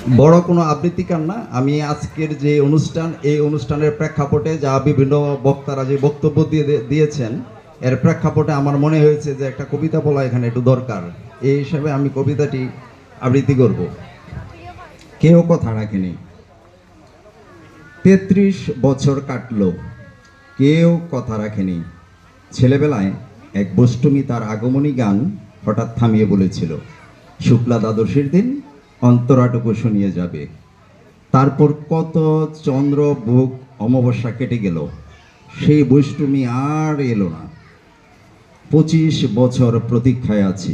বড় কোনো আবৃত্তিকার না, আমি আজকের যে অনুষ্ঠান, এই অনুষ্ঠানের প্রেক্ষাপটে যা বিভিন্ন বক্তারা যে বক্তব্য দিয়েছেন, এর প্রেক্ষাপটে আমার মনে হয়েছে যে একটা কবিতা বলা এখানে একটু দরকার। এই হিসাবে আমি কবিতাটি আবৃত্তি করব। কেউ কথা রাখেনি। ৩৩ বছর কাটলো, কেউ কথা রাখেনি। ছেলেবেলায় এক বষ্টমী তার আগমনী গান হঠাৎ থামিয়ে বলেছিল, শুক্লা দ্বাদশীর দিন অন্তরাটুকু শুনিয়ে যাবে। তারপর কত চন্দ্র বুক অমাবস্যা কেটে গেল, সেই বৈষ্টমী আর এলো না। 25 বছর প্রতীক্ষায় আছি।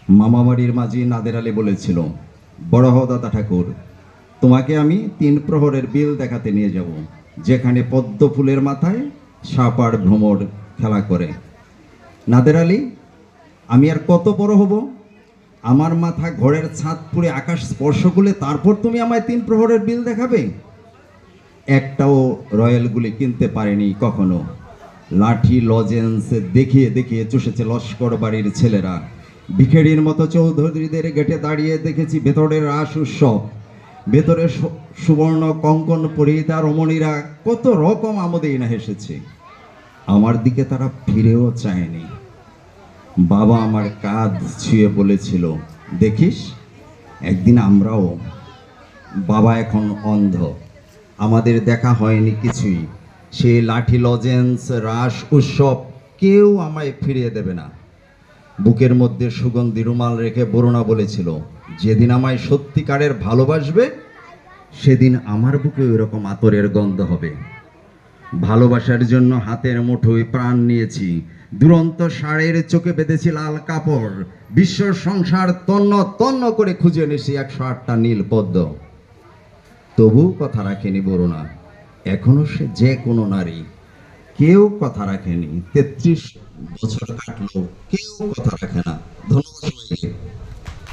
মামাবাড়ির মাঝি নাদের আলী বলেছিল, বড় হও দাদা ঠাকুর, তোমাকে আমি 3 প্রহরের বিল দেখাতে নিয়ে যাব, যেখানে পদ্ম ফুলের মাথায় সাপ আর ভ্রমর খেলা করে। নাদের আলী, আমি আর কত বড় হব? আমার মাথা ঘরের ছাদ পুড়ে আকাশ স্পর্শ করলে তারপর তুমি আমায় 3 প্রহরের বিল দেখাবে? একটাও রয়্যালগুলি কিনতে পারেনি কখনো। লাঠি লজেন্স দেখিয়ে দেখিয়ে চষেছে লস্কর বাড়ির ছেলেরা। ভিখেরির মতো চৌধুরীদের গেটে দাঁড়িয়ে দেখেছি ভেতরের রাস উৎসব। ভেতরে সুবর্ণ কঙ্কন পরিহিতা রমণীরা কত রকম আমোদেই না হেসেছে। আমার দিকে তারা ফিরেও চায়নি। বাবা আমার কাঁধ ছুঁয়ে বলেছিল, দেখিস একদিন আমরাও। বাবা এখন অন্ধ, আমাদের দেখা হয়নি কিছুই। সে লাঠি লজেন্স রাস উৎসব কেউ আমায় ফিরিয়ে দেবে না। বুকের মধ্যে সুগন্ধি রুমাল রেখে বরুণা বলেছিল, যেদিন আমায় সত্যিকারের ভালোবাসবে সেদিন আমার বুকে ওই রকম আতরের গন্ধ হবে। ভালোবাসার জন্য হাতের মুঠোয় প্রাণ নিয়েছি। দুরন্ত ষাঁড়ের চোখে বেঁধেছি লাল কাপড়। বিশ্ব সংসার তন্ন তন্ন করে খুঁজে এনেছি 108টা নীল পদ্ম। তবু কথা রাখেনি বরুণা। এখনো সে যে কোনো নারী। কেউ কথা রাখেনি। 33 বছর কাটলো, কেউ কথা রাখে না।